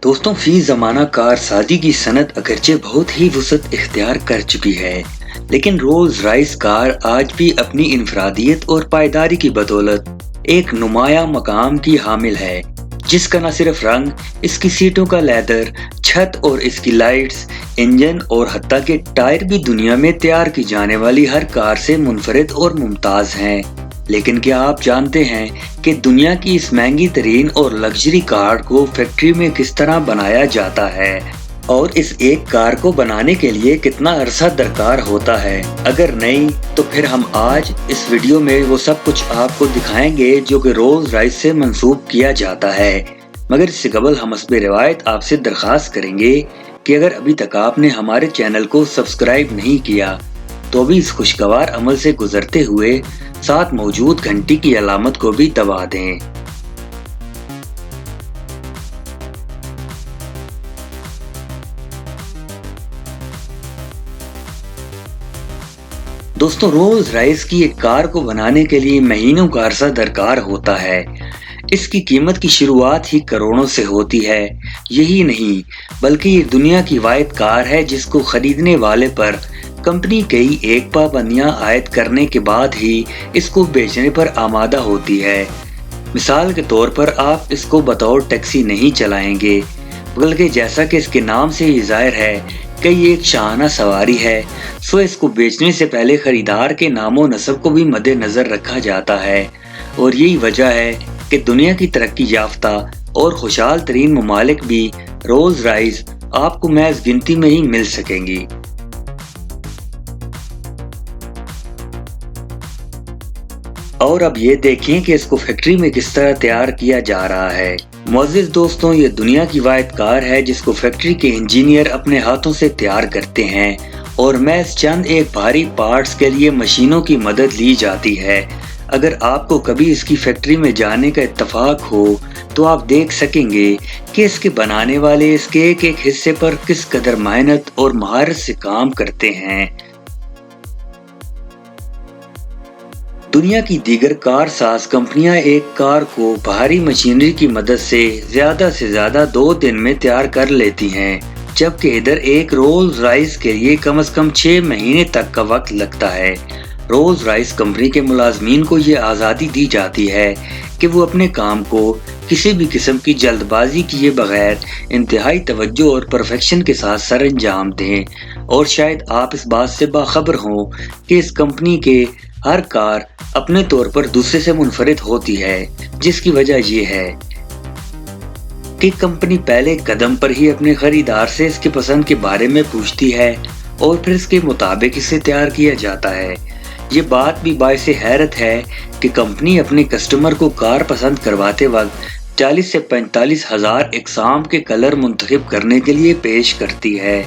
दोस्तों फी ज़माना कारसाज़ी की सनत अगरचे बहुत ही वुसअत इख्तियार कर चुकी है, लेकिन रोल्स रॉयस कार आज भी अपनी इनफरादियत और पायदारी की बदौलत एक नुमाया मकाम की हामिल है, जिसका न सिर्फ रंग, इसकी सीटों का लेदर, छत और इसकी लाइट्स, इंजन और हत्ता के टायर भी दुनिया में तैयार की जाने वाली हर कार से मुनफरिद और मुमताज़ हैं। लेकिन क्या आप जानते हैं कि दुनिया की इस महंगी तरीन और लग्जरी कार को फैक्ट्री में किस तरह बनाया जाता है और इस एक कार को बनाने के लिए कितना अरसा दरकार होता है? अगर नहीं तो फिर हम आज इस वीडियो में वो सब कुछ आपको दिखाएंगे जो कि रोल्स रॉयस से मंसूब किया जाता है। मगर इससे कबल हम हस्बे रिवायत आपसे दरख्वास्त करेंगे कि अगर अभी तक आपने हमारे चैनल को सब्सक्राइब नहीं किया तो अभी इस खुशगवार अमल से गुजरते हुए साथ मौजूद घंटी की अलामत को भी दबा दें। दोस्तों रोल्स रॉयस की एक कार को बनाने के लिए महीनों का अरसा दरकार होता है। इसकी कीमत की शुरुआत ही करोड़ों से होती है। यही नहीं बल्कि ये दुनिया की वाहिद कार है जिसको खरीदने वाले पर कंपनी कई एक पाबंदियां आयद करने के बाद ही इसको बेचने पर आमादा होती है। मिसाल के तौर पर आप इसको बतौर टैक्सी नहीं चलाएंगे, बल्कि जैसा कि इसके नाम से ही जाहिर है कि ये एक शाहाना सवारी है, सो इसको बेचने से पहले खरीदार के नामो नस्ब को भी मद्देनजर रखा जाता है। और यही वजह है कि दुनिया की तरक्की याफ्ता और खुशहाल तरीन ममालिक भी रोल्स रॉयस आपको महज गिनती में ही मिल सकेंगी। और अब ये देखें कि इसको फैक्ट्री में किस तरह तैयार किया जा रहा है। मुअज़्ज़िज़ दोस्तों, ये दुनिया की वाहिद कार है जिसको फैक्ट्री के इंजीनियर अपने हाथों से तैयार करते हैं और महज चंद एक भारी पार्ट्स के लिए मशीनों की मदद ली जाती है। अगर आपको कभी इसकी फैक्ट्री में जाने का इत्तफाक हो तो आप देख सकेंगे कि इसके बनाने वाले इसके एक एक हिस्से पर किस कदर मेहनत और महारत से काम करते हैं। दुनिया की दीगर कार साज कंपनियां एक कार को भारी मशीनरी की मदद से ज्यादा 2 दिन में तैयार कर लेती हैं, जबकि इधर एक रोल्स रॉयस के लिए कम से कम 6 महीने तक का वक्त लगता है। रोल्स रॉयस कंपनी के मुलाजमीन को ये आज़ादी दी जाती है कि वो अपने काम को किसी भी किस्म की जल्दबाजी किए बगैर इंतहाई तवज्जो और परफेक्शन के साथ सर अंजाम दें। और शायद आप इस बात से बाखबर हों कि इस कंपनी के हर कार अपने तौर पर दूसरे से मुनफरिद होती है, जिसकी वजह ये है कि कंपनी पहले कदम पर ही अपने खरीदार से इसके पसंद के बारे में पूछती है और फिर इसके मुताबिक इसे तैयार किया जाता है। ये बात भी बाइसे हैरत है कि कंपनी अपने कस्टमर को कार पसंद करवाते वक्त 40 से 45 हजार इकसाम के कलर मुंतखब करने के लिए पेश करती है।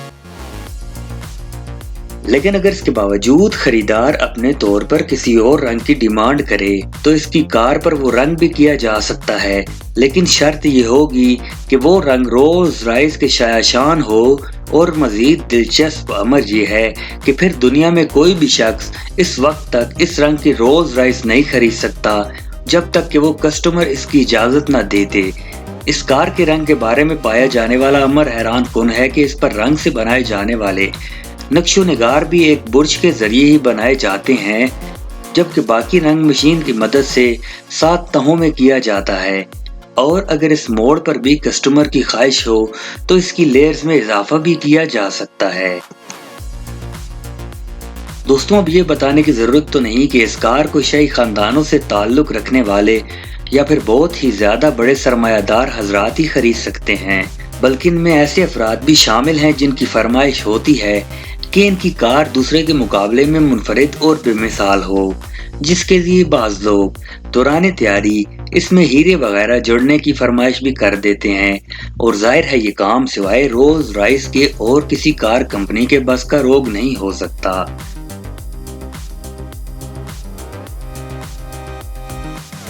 लेकिन अगर इसके बावजूद खरीदार अपने तौर पर किसी और रंग की डिमांड करे तो इसकी कार पर वो रंग भी किया जा सकता है, लेकिन शर्त ये होगी कि वो रंग रोल्स रॉयस के शायाशान हो। और मजीद दिलचस्प अमर ये है कि फिर दुनिया में कोई भी शख्स इस वक्त तक इस रंग की रोल्स रॉयस नहीं खरीद सकता जब तक कि वो कस्टमर इसकी इजाजत न दे दे। इस कार के रंग के बारे में पाया जाने वाला अमर हैरान कुन है कि इस पर रंग से बनाए जाने वाले नक्शो निगार भी एक बुर्ज के जरिए ही बनाए जाते हैं, जबकि बाकी रंग मशीन की मदद से 7 तहों में किया जाता है। और अगर इस मोड़ पर भी कस्टमर की ख्वाहिश हो तो इसकी लेयर्स में इजाफा भी किया जा सकता है। दोस्तों, अब ये बताने की जरूरत तो नहीं कि इस कार को शाही खानदानों से ताल्लुक रखने वाले या फिर बहुत ही ज्यादा बड़े सरमायादार हजरात ही खरीद सकते हैं, बल्कि इनमें ऐसे अफराद भी शामिल हैं जिनकी फरमाइश होती है कि इनकी कार दूसरे के मुकाबले में मुनफरिद और बेमिसाल हो, जिसके लिए बाज लोग दौरान तैयारी इसमें हीरे वगैरह जोड़ने की फरमाइश भी कर देते हैं। और जाहिर है ये काम सिवाय रोल्स रॉयस के और किसी कार कंपनी के बस का रोग नहीं हो सकता।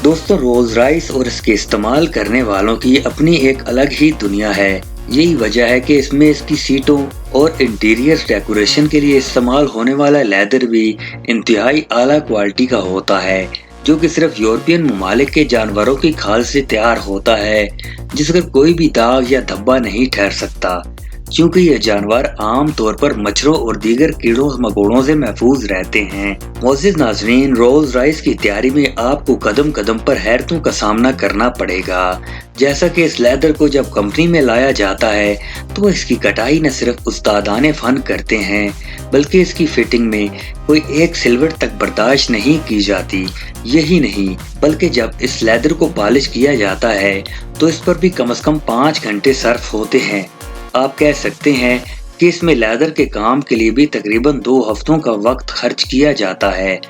दोस्तों, रोल्स रॉयस और इसके इस्तेमाल करने वालों की अपनी एक अलग ही दुनिया है। यही वजह है कि इसमें इसकी सीटों और इंटीरियर डेकोरेशन के लिए इस्तेमाल होने वाला लेदर भी इंतहाई आला क्वालिटी का होता है, जो कि सिर्फ यूरोपियन ममालिक के जानवरों की खाल से तैयार होता है, जिस पर कोई भी दाग या धब्बा नहीं ठहर सकता, क्योंकि ये जानवर आम तौर पर मच्छरों और दीगर कीड़ों मकोड़ों से महफूज रहते हैं। मोअज़्ज़िज़ नाज़रीन, रोल्स रॉयस की तैयारी में आपको कदम कदम पर हैरतों का सामना करना पड़ेगा। जैसा कि इस लेदर को जब कंपनी में लाया जाता है तो इसकी कटाई न सिर्फ उस्तादाने फन करते हैं, बल्कि इसकी फिटिंग में कोई एक सिलवट तक बर्दाश्त नहीं की जाती। यही नहीं, बल्कि जब इस लेदर को पॉलिश किया जाता है तो इस पर भी कम से कम 5 घंटे सर्फ होते हैं। आप कह सकते हैं कि इसमें लेदर के काम के लिए भी तकरीबन 2 हफ्तों का वक्त खर्च किया जाता है।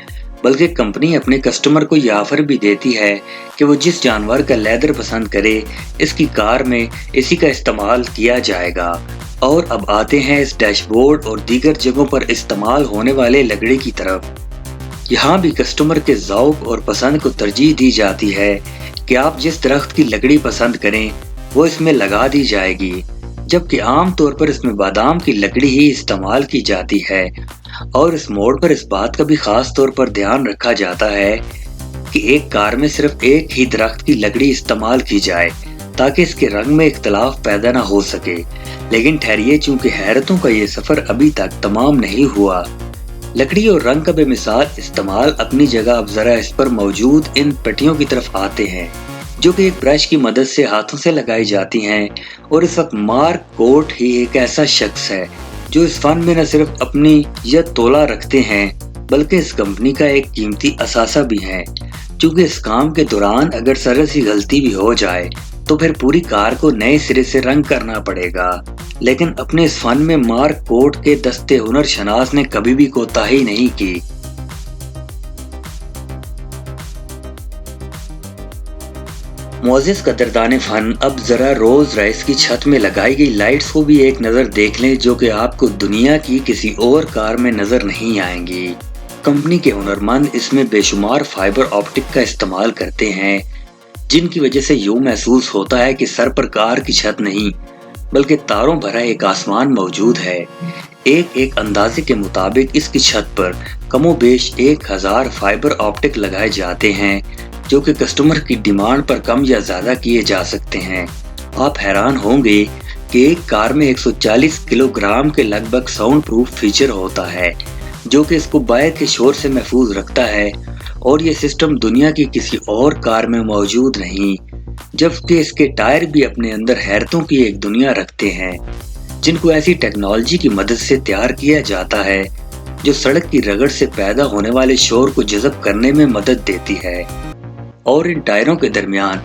बल्कि कंपनी अपने कस्टमर को ये ऑफर भी देती है कि वो जिस जानवर का लेदर पसंद करे, इसकी कार में इसी का इस्तेमाल किया जाएगा। और अब आते हैं इस डैशबोर्ड और दीगर जगहों पर इस्तेमाल होने वाले लकड़ी की तरफ। यहाँ भी कस्टमर के ज़ौक़ और पसंद को तरजीह दी जाती है कि आप जिस दरख्त की लकड़ी पसंद करें वो इसमें लगा दी जाएगी, जबकि आम तौर पर इसमें बादाम की लकड़ी ही इस्तेमाल की जाती है। और इस मोड़ पर इस बात का भी खास तौर पर ध्यान रखा जाता है कि एक कार में सिर्फ एक ही दरख्त की लकड़ी इस्तेमाल की जाए, ताकि इसके रंग में इख्तलाफ पैदा न हो सके। लेकिन ठहरिए, चूंकि हैरतों का ये सफर अभी तक तमाम नहीं हुआ। लकड़ी और रंग का बेमिसाल इस्तेमाल अपनी जगह, अब जरा इस पर मौजूद इन पट्टियों की तरफ आते हैं, जो कि एक ब्रश की मदद से हाथों से लगाई जाती हैं। और इस वक्त मार्क कोट ही एक ऐसा शख्स है जो इस फन में न सिर्फ अपनी यद तोला रखते हैं, बल्कि इस कंपनी का एक कीमती असासा भी है। क्योंकि इस काम के दौरान अगर जरा सी गलती भी हो जाए तो फिर पूरी कार को नए सिरे से रंग करना पड़ेगा। लेकिन अपने इस फन में मार्क कोट के दस्ते हुनर शनास ने कभी भी कोताही नहीं की। मोअज़्ज़िज़ कदरदान फन, अब जरा रोल्स रॉयस की छत में लगाई गई लाइट्स को भी एक नज़र देख लें, जो कि आपको दुनिया की किसी और कार में नजर नहीं आएंगी। कंपनी के हुनरमंद इसमें बेशुमार फाइबर ऑप्टिक का इस्तेमाल करते हैं, जिनकी वजह से यूं महसूस होता है कि सर पर कार की छत नहीं, बल्कि तारों भरा एक आसमान मौजूद है। एक अंदाजे के मुताबिक इसकी छत पर कमोबेश 1000 फाइबर ऑप्टिक लगाए जाते हैं, जो कि कस्टमर की डिमांड पर कम या ज्यादा किए जा सकते हैं। आप हैरान होंगे कि एक कार में 140 किलोग्राम के लगभग साउंड प्रूफ फीचर होता है, जो कि इसको बाहर के शोर से महफूज रखता है। और ये सिस्टम दुनिया की किसी और कार में मौजूद नहीं, जबकि इसके टायर भी अपने अंदर हैरतों की एक दुनिया रखते हैं, जिनको ऐसी टेक्नोलॉजी की मदद से तैयार किया जाता है जो सड़क की रगड़ से पैदा होने वाले शोर को जज़ब करने में मदद देती है। और इन टायरों के दरमियान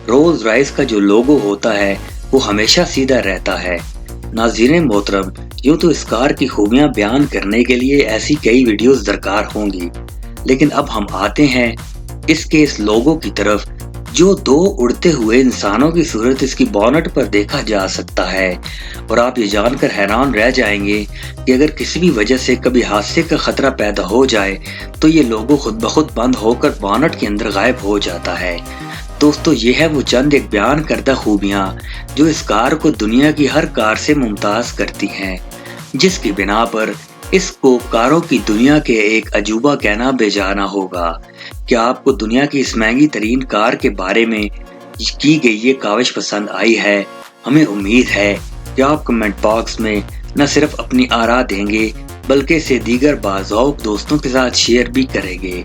रोल्स रॉयस का जो लोगो होता है वो हमेशा सीधा रहता है। नाज़रीन मोहतरम, यूं तो इस कार की खूबियां बयान करने के लिए ऐसी कई वीडियोस दरकार होंगी, लेकिन अब हम आते हैं इसके इस लोगो की तरफ, जो 2 उड़ते हुए इंसानों की सूरत इसकी बोनट पर देखा जा सकता है। और आप ये जानकर हैरान रह जाएंगे कि अगर किसी भी वजह से कभी हादसे का खतरा पैदा हो जाए तो ये लोगो खुद ब खुद बंद होकर बोनट के अंदर गायब हो जाता है। दोस्तों, ये है वो चंद एक बयान करदा खूबियां जो इस कार को दुनिया की हर कार से मुमताज करती हैं, जिसकी बिना पर इसको कारों की दुनिया के एक अजूबा कहना बेजाना होगा। क्या आपको दुनिया की इस महंगी तरीन कार के बारे में की गई ये काविश पसंद आई है? हमें उम्मीद है कि आप कमेंट बॉक्स में न सिर्फ अपनी आरा देंगे, बल्कि इसे दीगर बाज़ौक़ दोस्तों के साथ शेयर भी करेंगे।